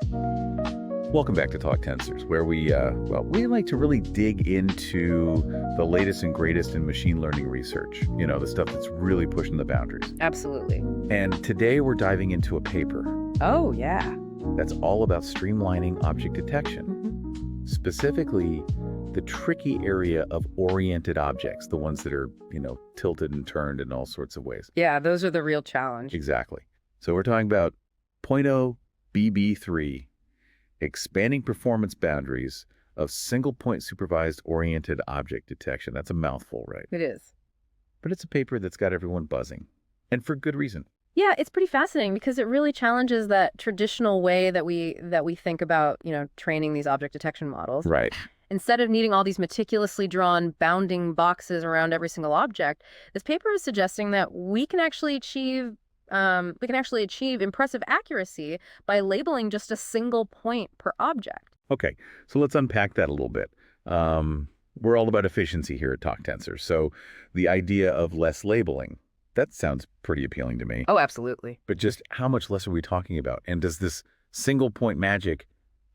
Welcome back to Talk Tensors, where we like to really dig into the latest and greatest in machine learning research. You know, the stuff that's really pushing the boundaries. Absolutely. And today we're diving into a paper Oh, yeah. that's all about streamlining object detection, specifically the tricky area of oriented objects, the ones that are, tilted and turned in all sorts of ways. Yeah, those are the real challenge. Exactly. So we're talking about 0.0 BB3, expanding performance boundaries of single-point supervised oriented object detection. That's a mouthful, right? It is. But it's a paper that's got everyone buzzing, and for good reason. Yeah, it's pretty fascinating because it really challenges that traditional way that we think about, training these object detection models. Right. Instead of needing all these meticulously drawn bounding boxes around every single object, this paper is suggesting that we can actually achieve impressive accuracy by labeling just a single point per object. Okay, so let's unpack that a little bit. We're all about efficiency here at Talk Tensors, so the idea of less labeling, that sounds pretty appealing to me. Oh, absolutely. But just how much less are we talking about? And does this single point magic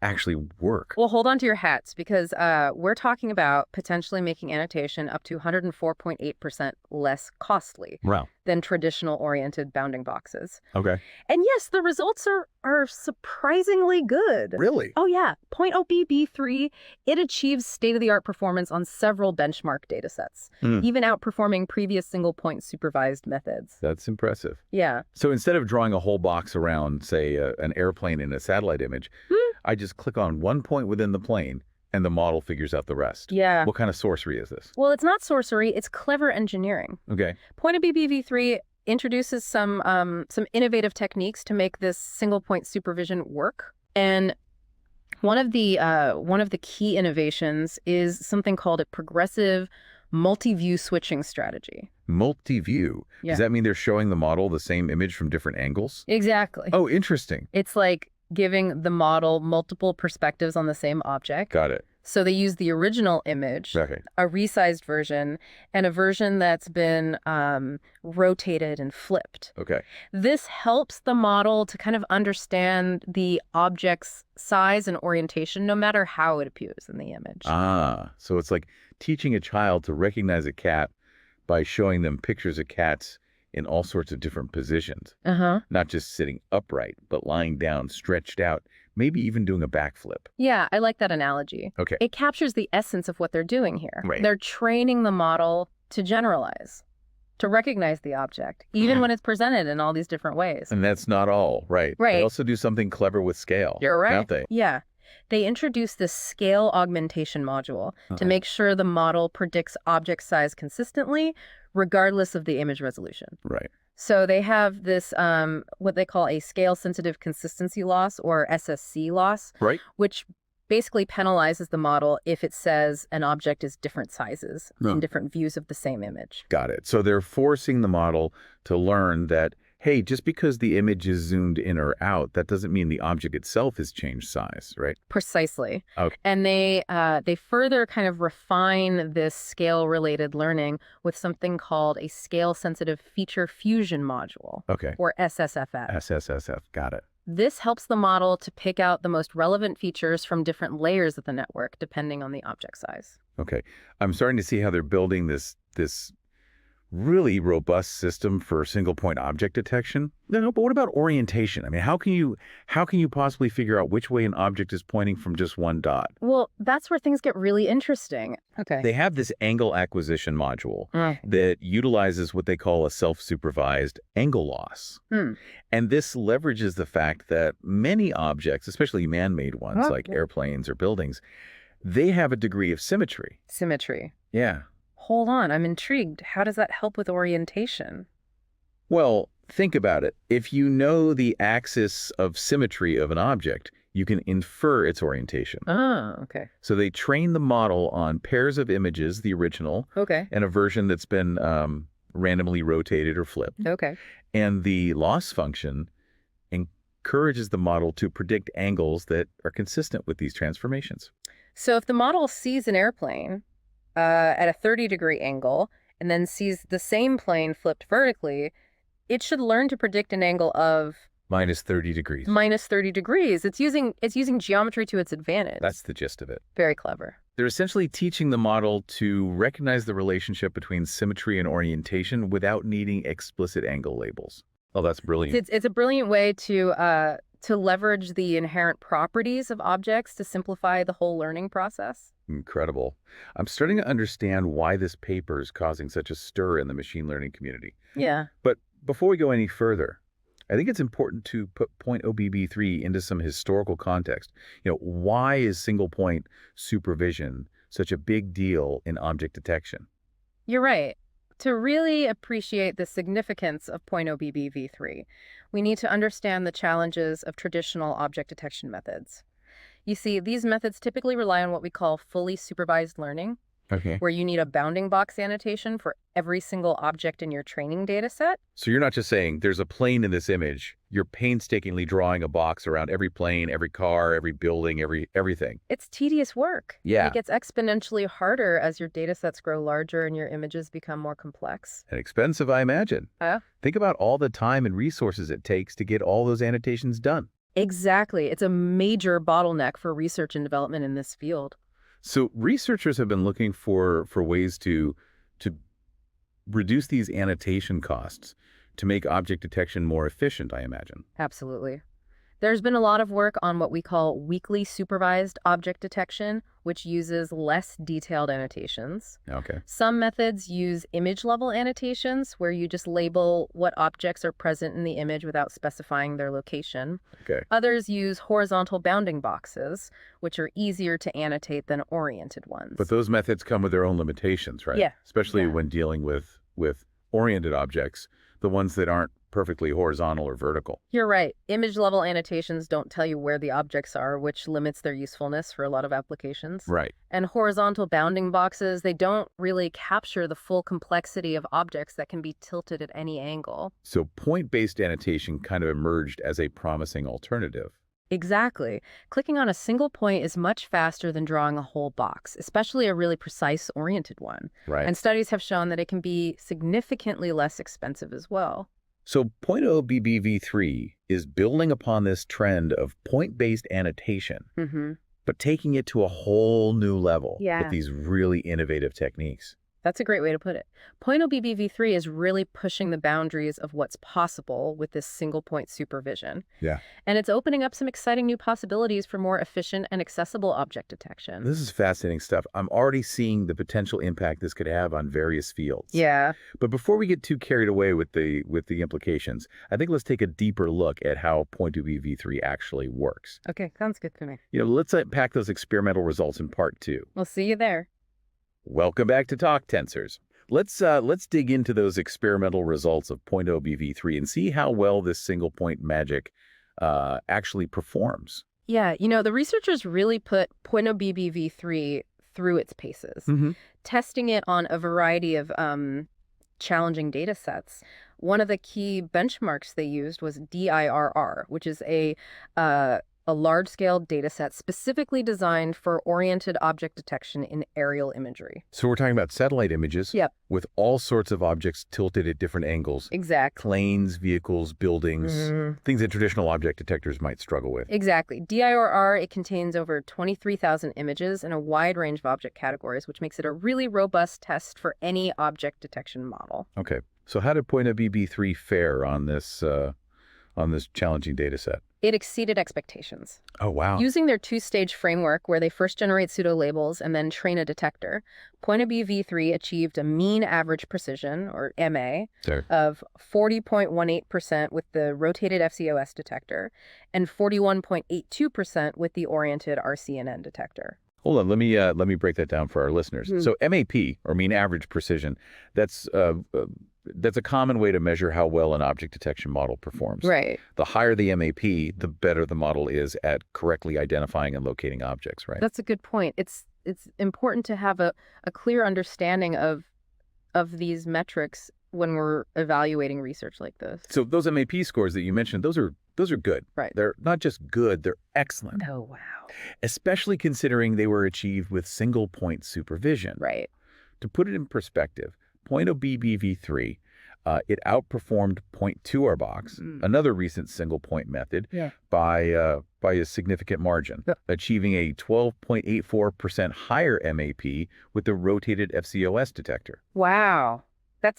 actually work? Well, hold on to your hats because we're talking about potentially making annotation up to 104.8% less costly Wow. than traditional oriented bounding boxes. Okay. And yes, the results are surprisingly good. Really? Oh, yeah. 0.0 BB3, it achieves state-of-the-art performance on several benchmark datasets, even outperforming previous single-point supervised methods. That's impressive. Yeah. So instead of drawing a whole box around, say, an airplane in a satellite image, I just click on one point within the plane and the model figures out the rest. Yeah. What kind of sorcery is this? Well, it's not sorcery. It's clever engineering. Okay. 0.0 BB3 introduces some innovative techniques to make this single-point supervision work. And one of the key innovations is something called a progressive multi-view switching strategy. Multi-view. Yeah. Does that mean they're showing the model the same image from different angles? Exactly. Oh, interesting. It's like giving the model multiple perspectives on the same object. Got it. So they use the original image, Okay. a resized version, and a version that's been rotated and flipped. Okay. This helps the model to kind of understand the object's size and orientation, no matter how it appears in the image. So it's like teaching a child to recognize a cat by showing them pictures of cats in all sorts of different positions. Not just sitting upright, but lying down, stretched out, maybe even doing a backflip. Yeah, I like that analogy. Okay. It captures the essence of what they're doing here. Right. They're training the model to generalize, to recognize the object, even when it's presented in all these different ways. And that's not all, right? Right. They also do something clever with scale. You're right. Don't they? Yeah. They introduce this scale augmentation module to make sure the model predicts object size consistently, regardless of the image resolution. Right. So they have this, what they call a scale-sensitive consistency loss, or SSC loss, Right. which basically penalizes the model if it says an object is different sizes in different views of the same image. Got it. So they're forcing the model to learn that, hey, just because the image is zoomed in or out, that doesn't mean the object itself has changed size, right? Precisely. Okay. And they further kind of refine this scale-related learning with something called a scale-sensitive feature fusion module, Okay. or SSFF. SSSF. Got it. This helps the model to pick out the most relevant features from different layers of the network, depending on the object size. Okay. I'm starting to see how they're building this really robust system for single point object detection. No, but what about orientation? I mean, how can you possibly figure out which way an object is pointing from just one dot? Well, that's where things get really interesting. Okay. They have this angle acquisition module that utilizes what they call a self-supervised angle loss. And this leverages the fact that many objects, especially man-made ones like airplanes or buildings, they have a degree of symmetry. Symmetry. Yeah. Hold on, I'm intrigued. How does that help with orientation? Well, think about it. If you know the axis of symmetry of an object, you can infer its orientation. Oh, okay. So they train the model on pairs of images, the original, Okay. and a version that's been randomly rotated or flipped. Okay. And the loss function encourages the model to predict angles that are consistent with these transformations. So if the model sees an airplane at a 30-degree angle and then sees the same plane flipped vertically, it should learn to predict an angle of Minus 30 degrees. Minus 30 degrees. It's using geometry to its advantage. That's the gist of it. Very clever. They're essentially teaching the model to recognize the relationship between symmetry and orientation without needing explicit angle labels. Oh, that's brilliant. It's a brilliant way to leverage the inherent properties of objects to simplify the whole learning process. Incredible. I'm starting to understand why this paper is causing such a stir in the machine learning community. Yeah. But before we go any further, I think it's important to put point OBB3 into some historical context. Why is single point supervision such a big deal in object detection? You're right. To really appreciate the significance of point OBB3, we need to understand the challenges of traditional object detection methods. You see, these methods typically rely on what we call fully supervised learning, where you need a bounding box annotation for every single object in your training data set. So you're not just saying there's a plane in this image. You're painstakingly drawing a box around every plane, every car, every building, everything. It's tedious work. Yeah. It gets exponentially harder as your data sets grow larger and your images become more complex. And expensive, I imagine. Think about all the time and resources it takes to get all those annotations done. Exactly. It's a major bottleneck for research and development in this field. So researchers have been looking for ways to reduce these annotation costs to make object detection more efficient, I imagine. Absolutely. There's been a lot of work on what we call weakly supervised object detection, which uses less detailed annotations. Okay. Some methods use image-level annotations, where you just label what objects are present in the image without specifying their location. Okay. Others use horizontal bounding boxes, which are easier to annotate than oriented ones. But those methods come with their own limitations, right? Yeah. Especially when dealing with oriented objects, the ones that aren't perfectly horizontal or vertical. You're right. Image-level annotations don't tell you where the objects are, which limits their usefulness for a lot of applications. Right. And horizontal bounding boxes, they don't really capture the full complexity of objects that can be tilted at any angle. So point-based annotation kind of emerged as a promising alternative. Exactly. Clicking on a single point is much faster than drawing a whole box, especially a really precise oriented one. Right. And studies have shown that it can be significantly less expensive as well. So point OBBV3 is building upon this trend of point-based annotation, but taking it to a whole new level with these really innovative techniques. That's a great way to put it. Point OBBV3 is really pushing the boundaries of what's possible with this single point supervision. Yeah. And it's opening up some exciting new possibilities for more efficient and accessible object detection. This is fascinating stuff. I'm already seeing the potential impact this could have on various fields. Yeah. But before we get too carried away with the implications, I think let's take a deeper look at how point OBBV3 actually works. Okay, sounds good to me. Let's unpack those experimental results in part 2. We'll see you there. Welcome back to Talk Tensors. Let's dig into those experimental results of point OBV3 and see how well this single point magic actually performs. Yeah, the researchers really put point OBBV3 through its paces, testing it on a variety of challenging data sets. One of the key benchmarks they used was DIRR, which is a large-scale data set specifically designed for oriented object detection in aerial imagery. So we're talking about satellite images with all sorts of objects tilted at different angles. Exactly. Planes, vehicles, buildings, things that traditional object detectors might struggle with. Exactly. DIRR, it contains over 23,000 images in a wide range of object categories, which makes it a really robust test for any object detection model. Okay. So how did point OBB3 fare on this challenging data set? It exceeded expectations. Oh, wow. Using their two-stage framework where they first generate pseudo-labels and then train a detector, point OBBV3 achieved a mean average precision, or MA, of 40.18% with the rotated FCOS detector and 41.82% with the oriented RCNN detector. Hold on, let me break that down for our listeners. So MAP, or mean average precision, that's a common way to measure how well an object detection model performs. Right. The higher the MAP, the better the model is at correctly identifying and locating objects, right? That's a good point. It's important to have a clear understanding of these metrics when we're evaluating research like this. So those MAP scores that you mentioned, those are good. Right. They're not just good, they're excellent. Oh, wow. Especially considering they were achieved with single point supervision. Right. To put it in perspective, point OBBV3 It outperformed point-2R box, another recent single-point method, by a significant margin, achieving a 12.84% higher MAP with the rotated FCOS detector. Wow.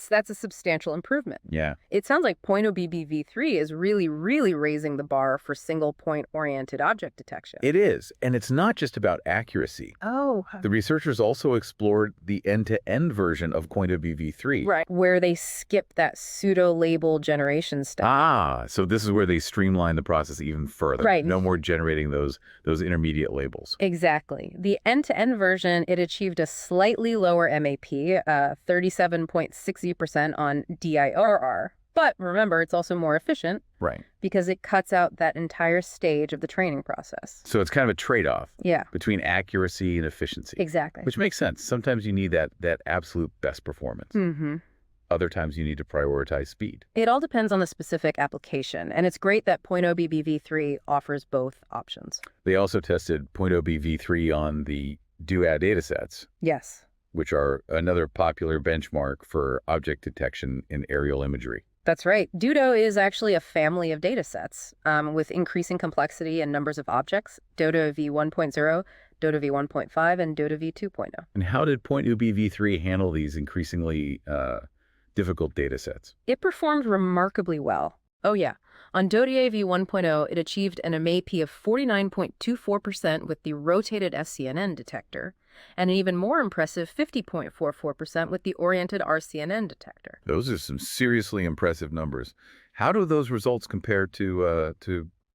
That's a substantial improvement. Yeah. It sounds like .0BB-V3 is really, really raising the bar for single-point-oriented object detection. It is, and it's not just about accuracy. Oh. The researchers also explored the end-to-end version of .0BV3. Right, where they skip that pseudo-label generation step. Ah, so this is where they streamline the process even further. Right. No more generating those intermediate labels. Exactly. The end-to-end version, it achieved a slightly lower MAP, 37.60% on DIOR. But remember, it's also more efficient. Right. Because it cuts out that entire stage of the training process. So it's kind of a trade-off. Yeah. Between accuracy and efficiency. Exactly. Which makes sense. Sometimes you need that absolute best performance. Mm-hmm. Other times you need to prioritize speed. It all depends on the specific application, and it's great that .0BBV3 offers both options. They also tested .0BV3 on the DUAD datasets. Yes. Which are another popular benchmark for object detection in aerial imagery. That's right. DOTA is actually a family of data sets with increasing complexity and numbers of objects, DOTA v1.0, DOTA v1.5, and DOTA v2.0. And how did .0BV3 handle these increasingly difficult data sets? It performed remarkably well. Oh, yeah. On DOTA v1.0, it achieved an MAP of 49.24% with the rotated SCNN detector, and an even more impressive 50.44% with the oriented RCNN detector. Those are some seriously impressive numbers. How do those results compare to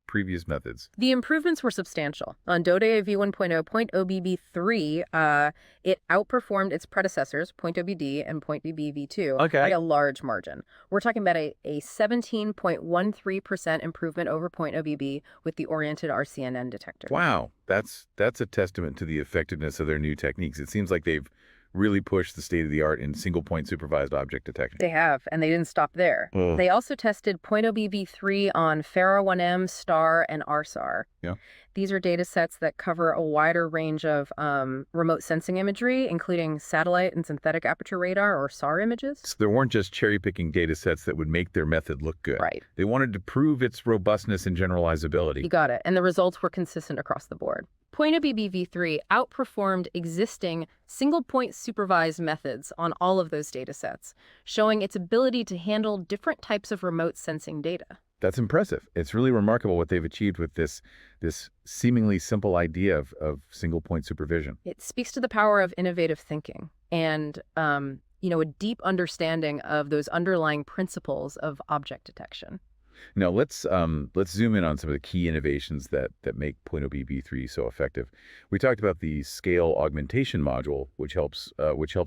previous methods? The improvements were substantial. On DOTA v1.0, .0BB3, it outperformed its predecessors, .0BD and .0BB2, by a large margin. We're talking about a 17.13% improvement over .0BB with the oriented RCNN detector. Wow, that's a testament to the effectiveness of their new techniques. It seems like they've really pushed the state-of-the-art in single-point supervised object detection. They have, and they didn't stop there. Ugh. They also tested .0BV3 on FARA1M, STAR, and RSAR. Yeah. These are data sets that cover a wider range of remote sensing imagery, including satellite and synthetic aperture radar, or SAR images. So there weren't just cherry-picking data sets that would make their method look good. Right. They wanted to prove its robustness and generalizability. You got it. And the results were consistent across the board. .0BV3 outperformed existing single-point supervised methods on all of those data sets, showing its ability to handle different types of remote sensing data. That's impressive. It's really remarkable what they've achieved with this seemingly simple idea of single-point supervision. It speaks to the power of innovative thinking and, a deep understanding of those underlying principles of object detection. Now, let's zoom in on some of the key innovations that make .0BB3 so effective. We talked about the scale augmentation module, which helps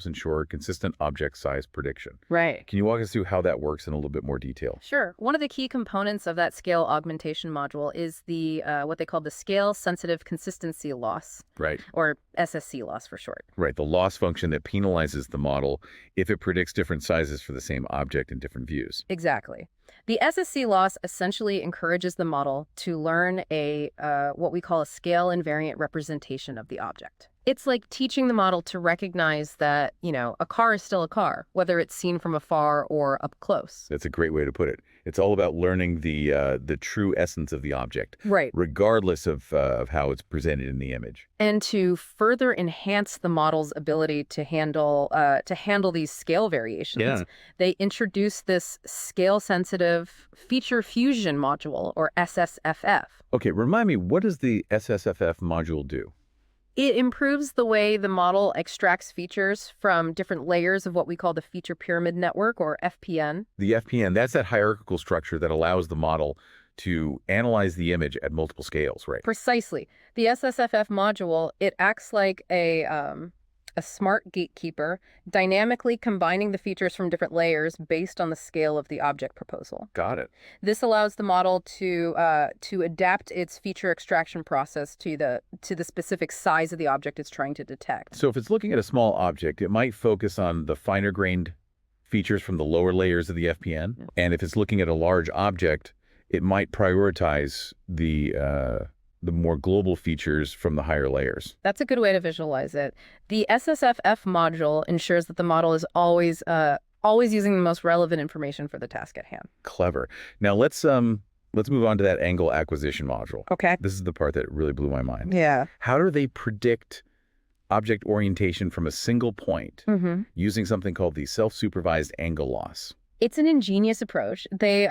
ensure consistent object size prediction. Right. Can you walk us through how that works in a little bit more detail? Sure. One of the key components of that scale augmentation module is the what they call the scale sensitive consistency loss. Right. Or SSC loss for short. Right. The loss function that penalizes the model if it predicts different sizes for the same object in different views. Exactly. The SSC loss essentially encourages the model to learn what we call a scale invariant representation of the object. It's like teaching the model to recognize that, a car is still a car, whether it's seen from afar or up close. That's a great way to put it. It's all about learning the true essence of the object, right, regardless of how it's presented in the image. And to further enhance the model's ability to handle these scale variations, they introduced this scale-sensitive feature fusion module, or SSFF. Okay, remind me, what does the SSFF module do? It improves the way the model extracts features from different layers of what we call the feature pyramid network, or FPN. The FPN, that's that hierarchical structure that allows the model to analyze the image at multiple scales, right? Precisely. The SSFF module, it acts like a smart gatekeeper, dynamically combining the features from different layers based on the scale of the object proposal. Got it. This allows the model to adapt its feature extraction process to the specific size of the object it's trying to detect. So if it's looking at a small object, it might focus on the finer-grained features from the lower layers of the FPN. Yeah. And if it's looking at a large object, it might prioritize the more global features from the higher layers. That's a good way to visualize it. The SSFF module ensures that the model is always always using the most relevant information for the task at hand. Clever. Now let's move on to that angle acquisition module. Okay. This is the part that really blew my mind. Yeah. How do they predict object orientation from a single point using something called the self-supervised angle loss? It's an ingenious approach. They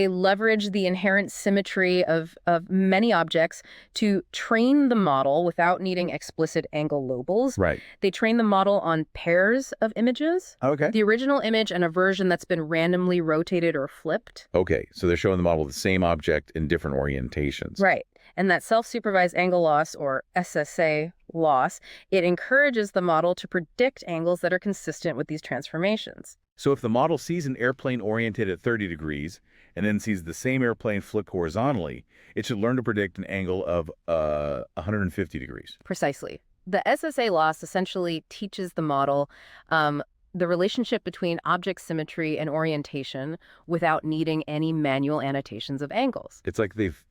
leverage the inherent symmetry of many objects to train the model without needing explicit angle labels. Right. They train the model on pairs of images. Okay. The original image and a version that's been randomly rotated or flipped. Okay, so they're showing the model the same object in different orientations. Right. And that self-supervised angle loss, or SSA loss, it encourages the model to predict angles that are consistent with these transformations. So if the model sees an airplane oriented at 30 degrees and then sees the same airplane flipped horizontally, it should learn to predict an angle of 150 degrees. Precisely. The SSA loss essentially teaches the model the relationship between object symmetry and orientation without needing any manual annotations of angles. It's like they've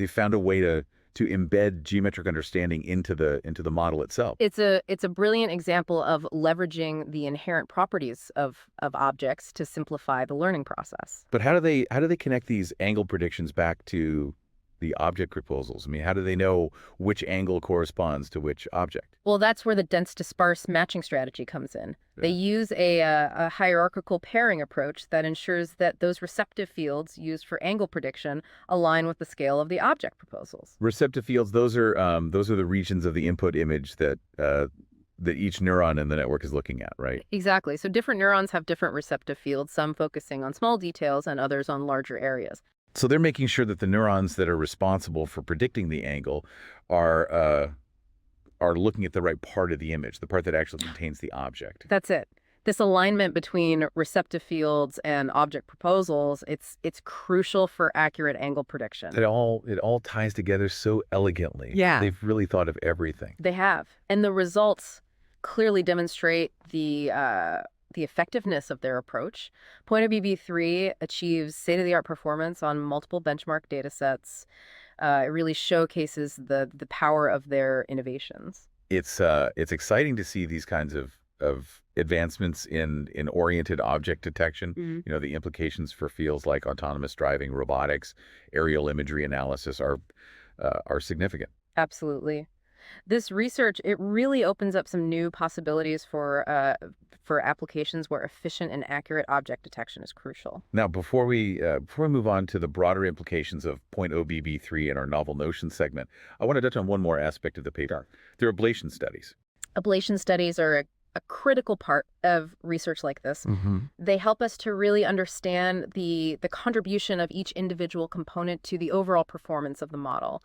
found a way to embed geometric understanding into the model itself. It's a brilliant example of leveraging the inherent properties of objects to simplify the learning process. But how do they connect these angle predictions back to the object proposals? I mean, how do they know which angle corresponds to which object? Well, that's where the dense to sparse matching strategy comes in. Yeah. They use a hierarchical pairing approach that ensures that those receptive fields used for angle prediction align with the scale of the object proposals. Receptive fields, those are the regions of the input image that each neuron in the network is looking at, right? Exactly. So different neurons have different receptive fields, some focusing on small details and others on larger areas. So they're making sure that the neurons that are responsible for predicting the angle are looking at the right part of the image, the part that actually contains the object. That's it. This alignment between receptive fields and object proposals, it's crucial for accurate angle prediction. It all ties together so elegantly. Yeah. They've really thought of everything. They have. And the results clearly demonstrate the effectiveness of their approach. Point of BB3 achieves state-of-the-art performance on multiple benchmark datasets. It really showcases the power of their innovations. It's exciting to see these kinds of advancements in oriented object detection. You know, the implications for fields like autonomous driving, robotics, aerial imagery analysis are significant. Absolutely. This research, it really opens up some new possibilities for applications where efficient and accurate object detection is crucial. Now, before we move on to the broader implications of .0BB3 in our novel notion segment, I want to touch on one more aspect of the paper. They're ablation studies. Ablation studies are a critical part of research like this. They help us to really understand the contribution of each individual component to the overall performance of the model.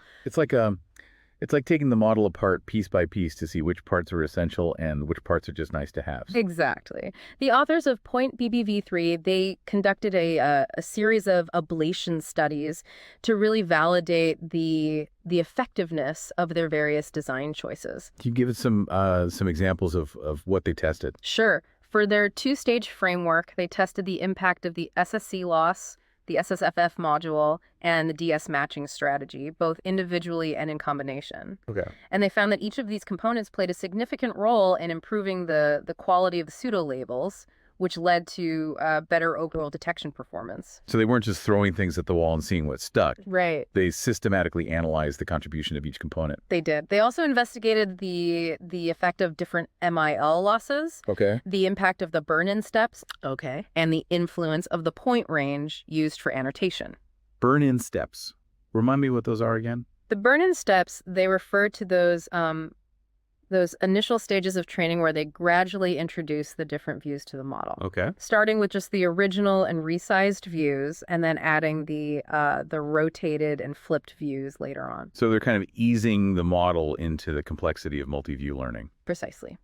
It's like taking the model apart piece by piece to see which parts are essential and which parts are just nice to have. Exactly. The authors of .BBV3, they conducted a series of ablation studies to really validate the effectiveness of their various design choices. Can you give us some examples of what they tested? Sure. For their two-stage framework, they tested the impact of the SSC loss, the SSFF module, and the DS matching strategy, both individually and in combination. Okay. And they found that each of these components played a significant role in improving the quality of the pseudo-labels, which led to better overall detection performance. So they weren't just throwing things at the wall and seeing what stuck. Right. They systematically analyzed the contribution of each component. They did. They also investigated the effect of different MIL losses, Okay. the impact of the burn-in steps, and the influence of the point range used for annotation. Burn-in steps. Remind me what those are again? The burn-in steps, they refer to those initial stages of training where they gradually introduce the different views to the model. Okay. Starting with just the original and resized views, and then adding the rotated and flipped views later on. So they're kind of easing the model into the complexity of multi-view learning. Precisely.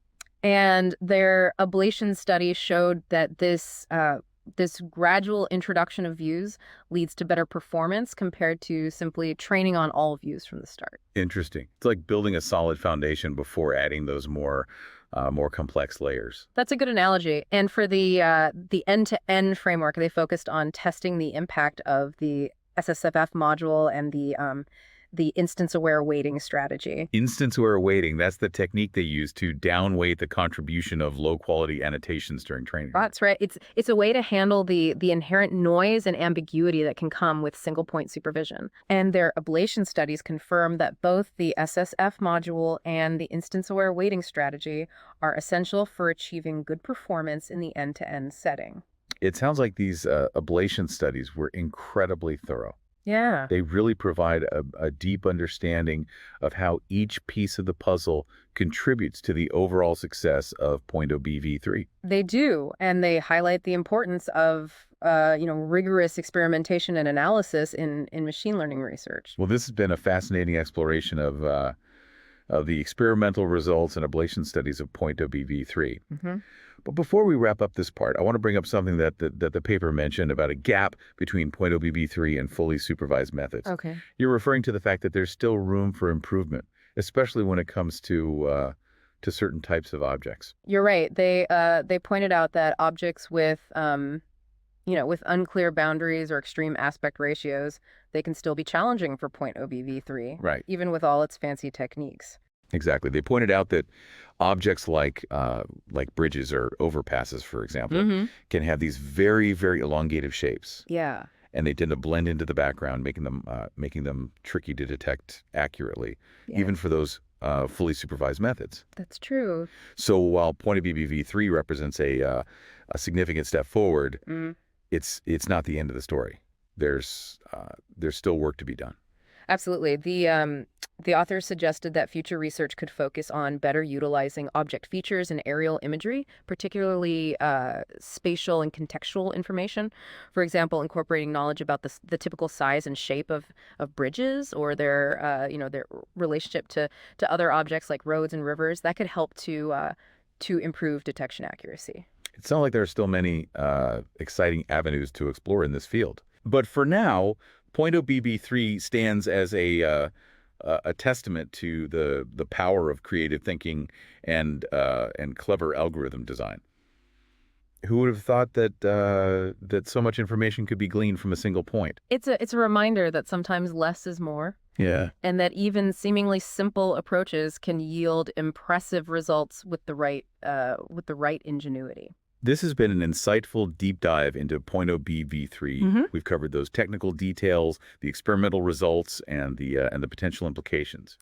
And their ablation study showed that this gradual introduction of views leads to better performance compared to simply training on all views from the start. Interesting. It's like building a solid foundation before adding those more complex layers. That's a good analogy. And for the end-to-end framework, they focused on testing the impact of the SSFF module and the instance-aware weighting strategy. Instance-aware weighting, that's the technique they use to downweight the contribution of low-quality annotations during training. That's right. It's a way to handle the inherent noise and ambiguity that can come with single-point supervision. And their ablation studies confirm that both the SSF module and the instance-aware weighting strategy are essential for achieving good performance in the end-to-end setting. It sounds like these ablation studies were incredibly thorough. Yeah. They really provide a deep understanding of how each piece of the puzzle contributes to the overall success of .0BV3. They do, and they highlight the importance of rigorous experimentation and analysis in machine learning research. Well, this has been a fascinating exploration of the experimental results and ablation studies of .0BV3. Mm-hmm. But before we wrap up this part, I want to bring up something that the paper mentioned about a gap between .0BV3 and fully supervised methods. Okay. You're referring to the fact that there's still room for improvement, especially when it comes to certain types of objects. You're right. They pointed out that objects with with unclear boundaries or extreme aspect ratios, they can still be challenging for .0BV3. Right. Even with all its fancy techniques. Exactly. They pointed out that objects like bridges or overpasses, for example, can have these very, very elongated shapes. Yeah. And they tend to blend into the background, making them tricky to detect accurately, even for those fully supervised methods. That's true. So while .0BV3 represents a significant step forward, it's not the end of the story. There's still work to be done. Absolutely. The authors suggested that future research could focus on better utilizing object features and aerial imagery, particularly spatial and contextual information. For example, incorporating knowledge about the typical size and shape of bridges or their relationship to other objects like roads and rivers. That could help to improve detection accuracy. It sounds like there are still many exciting avenues to explore in this field. But for now, .0BV3 stands as a testament to the power of creative thinking and clever algorithm design. Who would have thought that so much information could be gleaned from a single point? It's a reminder that sometimes less is more. Yeah. And that even seemingly simple approaches can yield impressive results with the right ingenuity. This has been an insightful deep dive into .0BV3. We've covered those technical details, the experimental results, and the potential implications.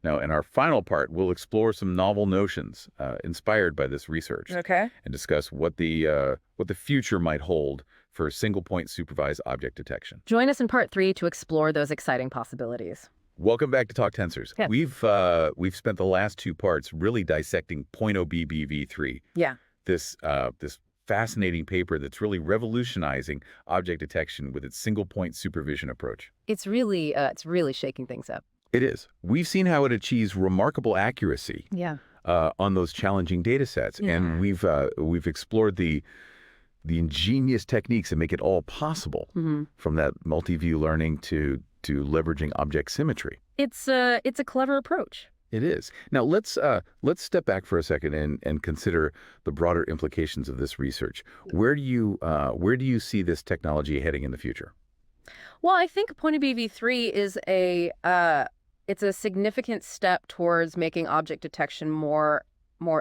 Now, in our final part, we'll explore some novel notions inspired by this research. Okay. And discuss what the future might hold for single-point supervised object detection. Join us in part 3 to explore those exciting possibilities. Welcome back to Talk Tensors. Yeah. We've spent the last 2 parts really dissecting .0BV3. Yeah. This fascinating paper that's really revolutionizing object detection with its single-point supervision approach. It's really shaking things up. It is. We've seen how it achieves remarkable accuracy on those challenging data sets, and we've explored the ingenious techniques that make it all possible, from that multi-view learning to leveraging object symmetry. It's a clever approach. It is. Now, let's step back for a second and consider the broader implications of this research. Where do you see this technology heading in the future? Well, I think .0BV3 is it's a significant step towards making object detection more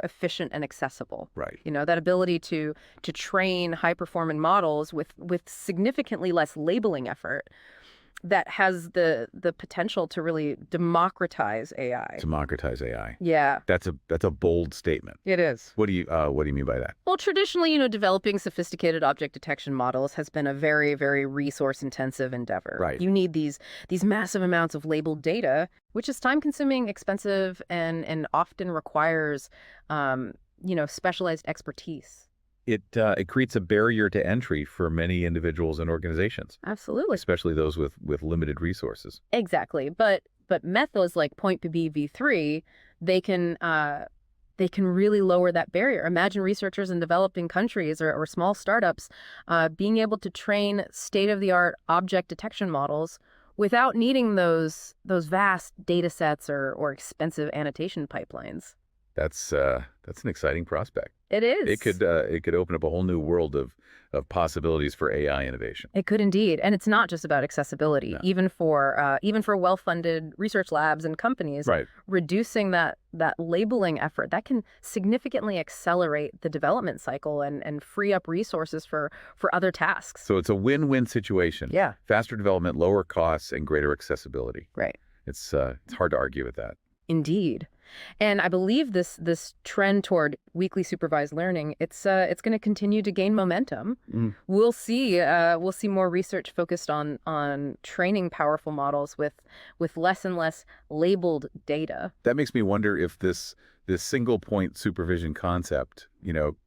efficient and accessible. Right. That ability to train high-performing models with significantly less labeling effort that has the potential to really democratize AI. Democratize AI. Yeah. That's a bold statement. It is. What do you mean by that? Well, traditionally, developing sophisticated object detection models has been a very, very resource-intensive endeavor. Right. You need these massive amounts of labeled data, which is time-consuming, expensive, and often requires, specialized expertise. It creates a barrier to entry for many individuals and organizations. Absolutely. Especially those with limited resources. Exactly. But methods like .0BV3, they can really lower that barrier. Imagine researchers in developing countries or small startups being able to train state-of-the-art object detection models without needing those vast data sets or expensive annotation pipelines. That's an exciting prospect. It is. It could open up a whole new world of possibilities for AI innovation. It could indeed. And it's not just about accessibility. No. Even for well-funded research labs and companies, Right. reducing that labeling effort, that can significantly accelerate the development cycle and free up resources for other tasks. So it's a win-win situation. Yeah. Faster development, lower costs, and greater accessibility. Right. It's hard to argue with that. Indeed. And I believe this trend toward weekly supervised learning, it's going to continue to gain momentum. We'll see more research focused on training powerful models with less and less labeled data. That makes me wonder if this single point supervision concept,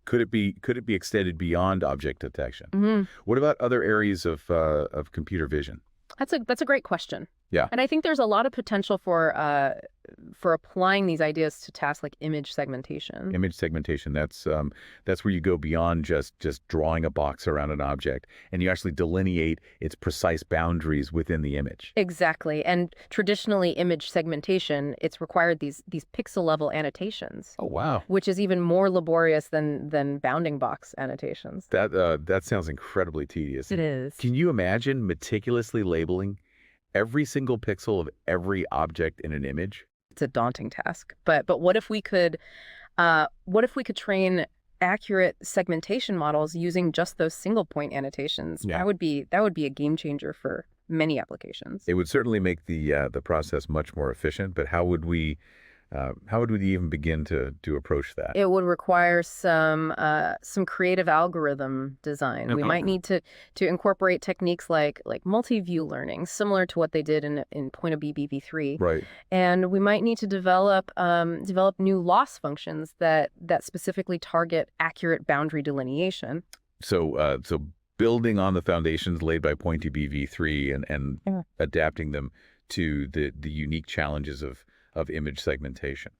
could it be extended beyond object detection? What about other areas of computer vision? That's a great question. Yeah. And I think there's a lot of potential for applying these ideas to tasks like image segmentation. Image segmentation, that's where you go beyond just drawing a box around an object, and you actually delineate its precise boundaries within the image. Exactly. And traditionally, image segmentation, it's required these pixel level annotations. Oh, wow. Which is even more laborious than bounding box annotations. That sounds incredibly tedious. It is. Can you imagine meticulously labeling every single pixel of every object in an image? It's a daunting task. But what if we could train accurate segmentation models using just those single point annotations? Yeah. That would be a game changer for many applications. It would certainly make the process much more efficient, but how would we even begin to approach that? It would require some creative algorithm design. We might need to incorporate techniques like multi-view learning, similar to what they did in Point of BBV3. Right. And we might need to develop new loss functions that specifically target accurate boundary delineation. So building on the foundations laid by Point of BBV3 and adapting them to the unique challenges of image segmentation.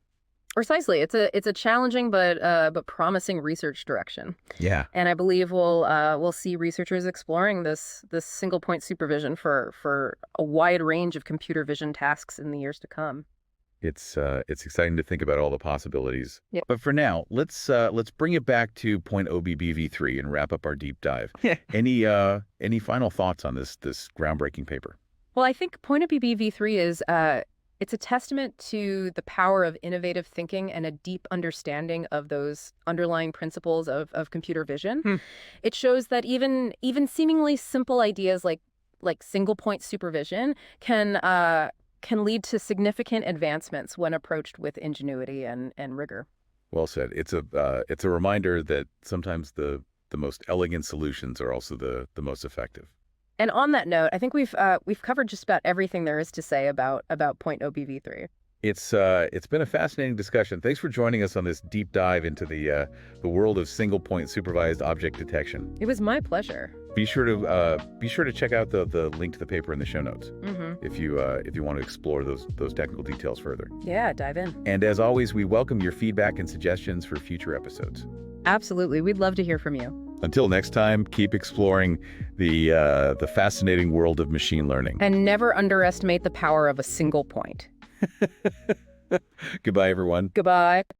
Precisely. It's a challenging but promising research direction. Yeah. And I believe we'll see researchers exploring this single point supervision for a wide range of computer vision tasks in the years to come. It's exciting to think about all the possibilities. Yeah. But for now, let's bring it back to Point OBBV3 and wrap up our deep dive. Any final thoughts on this groundbreaking paper? Well, I think Point OBBV3 is it's a testament to the power of innovative thinking and a deep understanding of those underlying principles of computer vision. It shows that even seemingly simple ideas like single point supervision can lead to significant advancements when approached with ingenuity and rigor. Well said. It's a reminder that sometimes the most elegant solutions are also the most effective. And on that note, I think we've covered just about everything there is to say about Point OBV3. It's been a fascinating discussion. Thanks for joining us on this deep dive into the world of single point supervised object detection. It was my pleasure. Be sure to check out the link to the paper in the show notes if you want to explore those technical details further. Yeah, dive in. And as always, we welcome your feedback and suggestions for future episodes. Absolutely, we'd love to hear from you. Until next time, keep exploring the fascinating world of machine learning. And never underestimate the power of a single point. Goodbye, everyone. Goodbye.